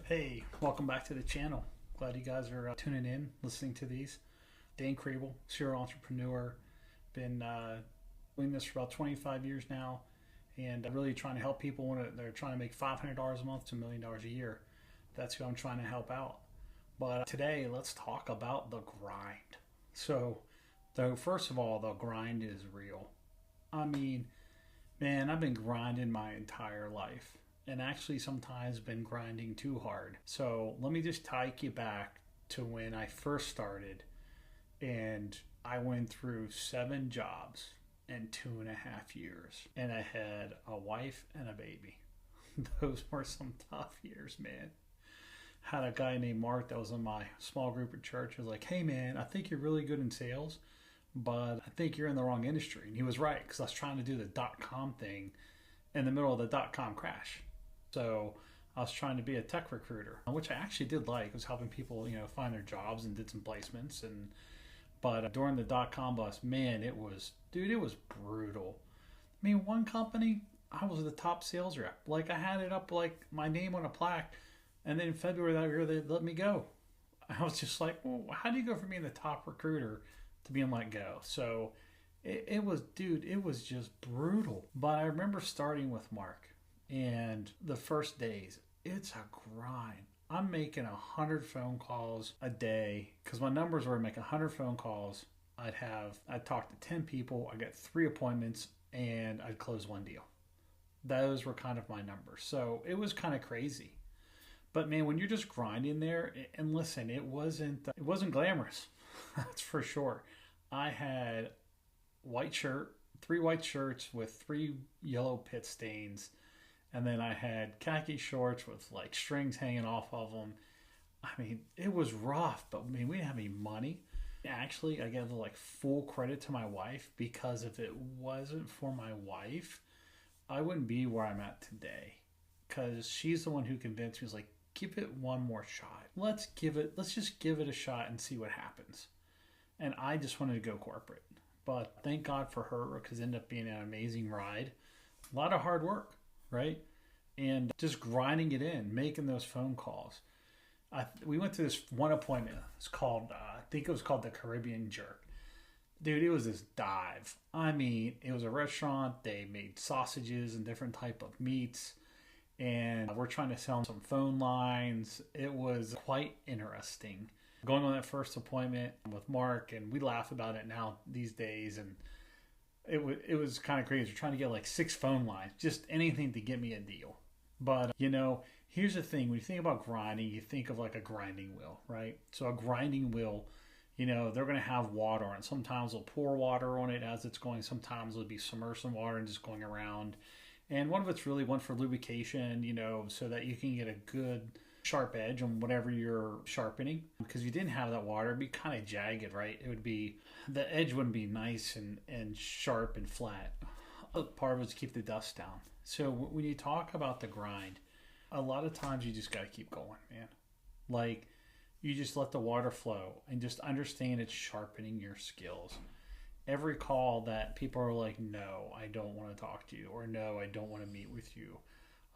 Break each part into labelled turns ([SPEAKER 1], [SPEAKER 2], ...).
[SPEAKER 1] Hey, welcome back to the channel. Glad you guys are tuning in, listening to these. Dan Crable, serial entrepreneur. Been doing this for about 25 years now, and really trying to help people when they're trying to make $500 a month to $1 million a year. That's who I'm trying to help out. But today, let's talk about the grind. So, first of all, the grind is real. I mean, man, I've been grinding my entire life, and actually sometimes been grinding too hard. So let me just take you back to when I first started, and I went through 7 jobs in 2.5 years, and I had a wife and a baby. Those were some tough years, man. Had a guy named Mark that was in my small group at church. He was like, hey man, I think you're really good in sales, but I think you're in the wrong industry. And he was right, because I was trying to do the .com thing in the middle of the .com crash. So I was trying to be a tech recruiter, which I actually did like. It was helping people, find their jobs, and did some placements. But during the .com bust, man, it was brutal. I mean, one company, I was the top sales rep. Like, I had it up like my name on a plaque, and then in February that year they let me go. I was just like, well, how do you go from being the top recruiter to being let go? So it was just brutal. But I remember starting with Mark. And the first days, it's a grind. I'm making 100 phone calls a day, because my numbers were make 100 phone calls. I'd talk to 10 people, I'd get 3 appointments, and I'd close 1 deal. Those were kind of my numbers. So it was kind of crazy. But man, when you're just grinding there, and listen, it wasn't glamorous. That's for sure. I had 3 white shirts with 3 yellow pit stains. And then I had khaki shorts with like strings hanging off of them. I mean, it was rough, but I mean, we didn't have any money. Actually, I give like full credit to my wife, because if it wasn't for my wife, I wouldn't be where I'm at today. Because she's the one who convinced me, was like, give it one more shot. Let's just give it a shot and see what happens. And I just wanted to go corporate. But thank God for her, because it ended up being an amazing ride. A lot of hard work. Right? And just grinding it in, making those phone calls. We went to this one appointment. It's called, I think it was called the Caribbean Jerk. Dude, it was this dive. I mean, it was a restaurant. They made sausages and different type of meats. And we're trying to sell some phone lines. It was quite interesting. Going on that first appointment with Mark, and we laugh about it now these days, and it was kind of crazy. We're trying to get like 6 phone lines, just anything to get me a deal. But, here's the thing. When you think about grinding, you think of like a grinding wheel, right? So a grinding wheel, they're going to have water on it. Sometimes they'll pour water on it as it's going. Sometimes it'll be submersed in water and just going around. And one of it's really one for lubrication, so that you can get a good sharp edge on whatever you're sharpening. Because if you didn't have that water, it'd be kind of jagged, right? The edge wouldn't be nice and sharp and flat. Part of it is to keep the dust down. So when you talk about the grind, a lot of times you just got to keep going, man. Like, you just let the water flow and just understand it's sharpening your skills. Every call that people are like, no, I don't want to talk to you, or no, I don't want to meet with you.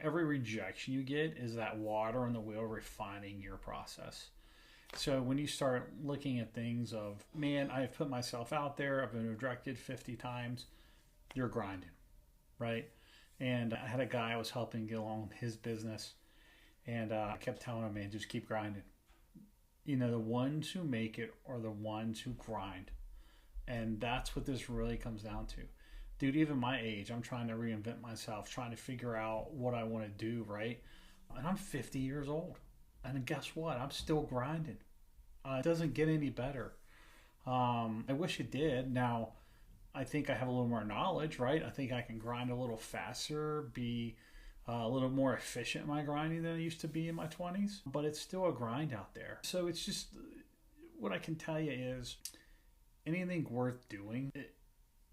[SPEAKER 1] Every rejection you get is that water on the wheel refining your process. So when you start looking at things of, man, I've put myself out there, I've been rejected 50 times, you're grinding, right? And I had a guy I was helping get along his business, and I kept telling him, man, just keep grinding. The ones who make it are the ones who grind. And that's what this really comes down to. Dude, even my age, I'm trying to reinvent myself, trying to figure out what I want to do, right? And I'm 50 years old. And guess what? I'm still grinding. It doesn't get any better. I wish it did. Now, I think I have a little more knowledge, right? I think I can grind a little faster, be a little more efficient in my grinding than I used to be in my 20s. But it's still a grind out there. So it's just, what I can tell you is, anything worth doing,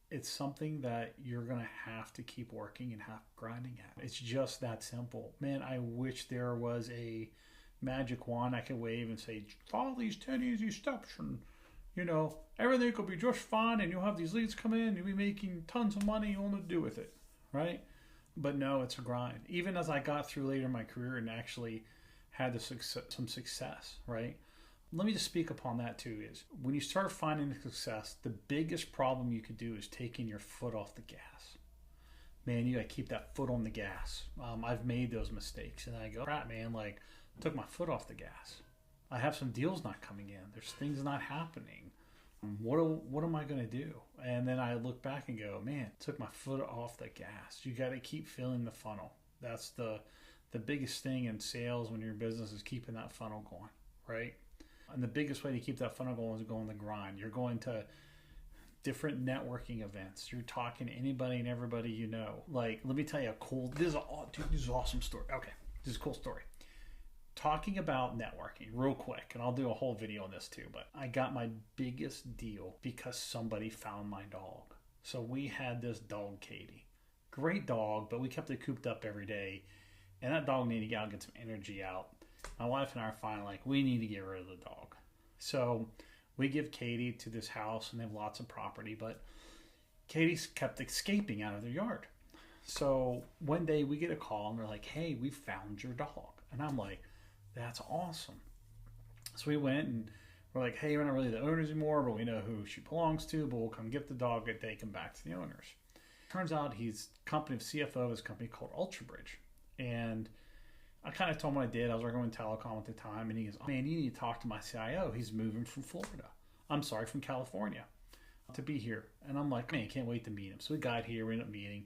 [SPEAKER 1] it's something that you're going to have to keep working and have grinding at. It's just that simple. Man, I wish there was a magic wand I could wave and say, follow these 10 easy steps, and everything will be just fine, and you'll have these leads come in, you'll be making tons of money, you won't know what to do with it, right? But no, it's a grind. Even as I got through later in my career and actually had some success, right? Let me just speak upon that too. Is when you start finding success, the biggest problem you could do is taking your foot off the gas. Man, you gotta keep that foot on the gas. I've made those mistakes, and I go, crap, man, like I took my foot off the gas. I have some deals not coming in. There's things not happening. What am I gonna do? And then I look back and go, man, took my foot off the gas. You got to keep filling the funnel. That's the biggest thing in sales when you're in business is keeping that funnel going, right? And the biggest way to keep that funnel going is go on the grind. You're going to different networking events. You're talking to anybody and everybody you know. Like, let me tell you this is an awesome story. Okay, this is a cool story. Talking about networking real quick, and I'll do a whole video on this too, but I got my biggest deal because somebody found my dog. So we had this dog, Katie. Great dog, but we kept it cooped up every day. And that dog needed to get out and get some energy out. My wife and I are finally like, we need to get rid of the dog. So we give Katie to this house, and they have lots of property, but Katie's kept escaping out of their yard. So one day we get a call, and they're like, hey, we found your dog. And I'm like, that's awesome. So we went, and we're like, hey, we're not really the owners anymore, but we know who she belongs to, but we'll come get the dog and take him back to the owners. Turns out he's CFO of his company called UltraBridge. And I kind of told him what I did. I was working with telecom at the time, and he goes, oh, man, you need to talk to my CIO. He's moving from from California to be here. And I'm like, man, I can't wait to meet him. So we got here, we ended up meeting.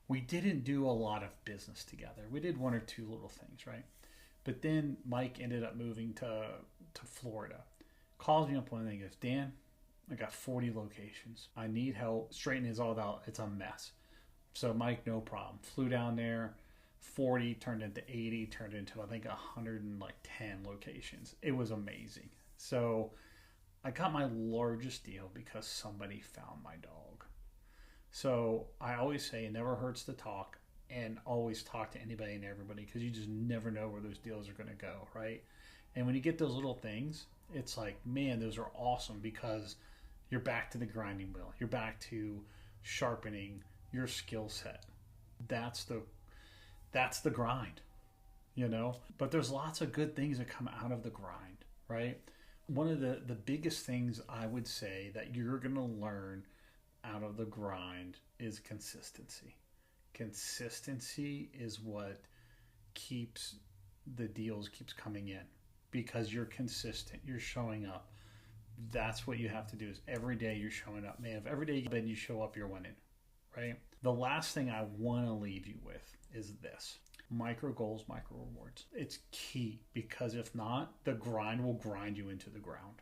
[SPEAKER 1] We didn't do a lot of business together. We did one or two little things, right? But then Mike ended up moving to Florida. Calls me up one day and goes, Dan, I got 40 locations. I need help. Straightening this all out. It's a mess. So Mike, no problem. Flew down there. 40 turned into 80, turned into, I think, 110 locations. It was amazing. So I got my largest deal because somebody found my dog. So I always say it never hurts to talk, and always talk to anybody and everybody, because you just never know where those deals are going to go, right? And when you get those little things, it's like, man, those are awesome, because you're back to the grinding wheel. You're back to sharpening your skill set. That's the grind, you know? But there's lots of good things that come out of the grind, right? One of the biggest things I would say that you're going to learn out of the grind is consistency. Consistency is what keeps the deals keeps coming in, because you're consistent. You're showing up. That's what you have to do, is every day you're showing up. Man, if every day you show up, you're winning, right? The last thing I want to leave you with is this: micro goals, micro rewards. It's key, because if not, the grind will grind you into the ground.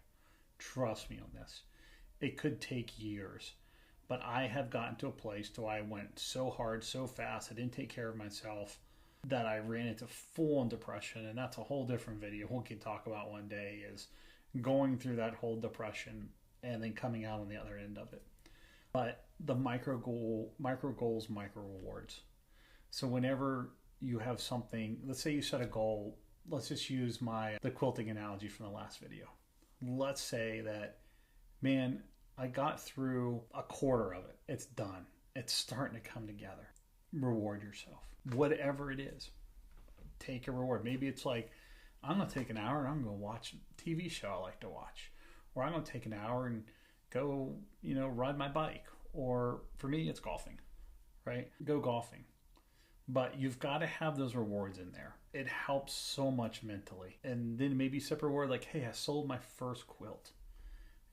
[SPEAKER 1] Trust me on this. It could take years, but I have gotten to a place where I went so hard, so fast, I didn't take care of myself, that I ran into full-on depression. And that's a whole different video we can talk about one day, is going through that whole depression and then coming out on the other end of it. But the micro goals, micro rewards. So whenever you have something, let's say you set a goal, let's just use the quilting analogy from the last video. Let's say that, man, I got through a quarter of it. It's done. It's starting to come together. Reward yourself. Whatever it is, take a reward. Maybe it's like, I'm going to take an hour and I'm going to watch a TV show I like to watch. Or I'm going to take an hour and go, ride my bike. Or for me, it's golfing, right? Go golfing. But you've got to have those rewards in there. It helps so much mentally. And then maybe set a reward like, hey, I sold my first quilt.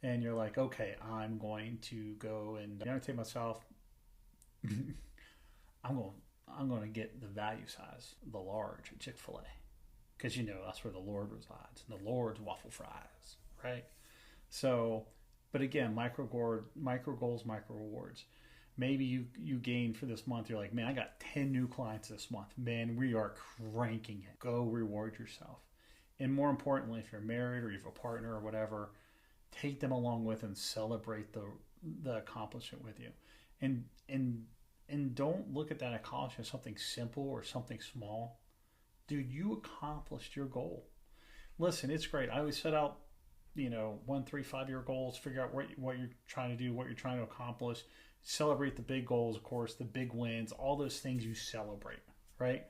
[SPEAKER 1] And you're like, okay, I'm going to go and I'm going to take myself, I'm going to get the value size, the large at Chick-fil-A. Because that's where the Lord resides. And the Lord's waffle fries, right? So, but again, micro goals, micro rewards. Maybe you gain for this month. You're like, man, I got 10 new clients this month. Man, we are cranking it. Go reward yourself. And more importantly, if you're married or you have a partner or whatever, take them along with and celebrate the accomplishment with you. And don't look at that accomplishment as something simple or something small. Dude, you accomplished your goal. Listen, it's great. I always set out, 1, 3, 5-year goals, figure out what you're trying to do, what you're trying to accomplish. Celebrate the big goals, of course, the big wins, all those things you celebrate, right?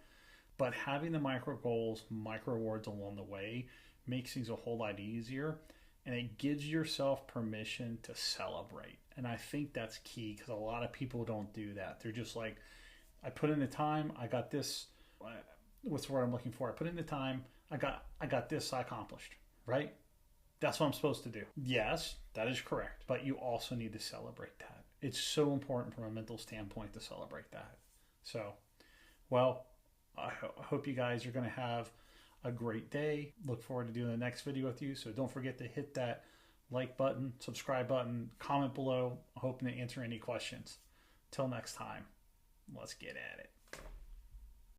[SPEAKER 1] But having the micro goals, micro rewards along the way makes things a whole lot easier, and it gives yourself permission to celebrate. And I think that's key because a lot of people don't do that. They're just like, I put in the time, I got this. What's the word I'm looking for? I put in the time, I got this, I accomplished, right? That's what I'm supposed to do. Yes, that is correct. But you also need to celebrate that. It's so important from a mental standpoint to celebrate that. So, well, I hope you guys are going to have a great day. Look forward to doing the next video with you. So don't forget to hit that like button, subscribe button, comment below. Hoping to answer any questions. Till next time, let's get at it.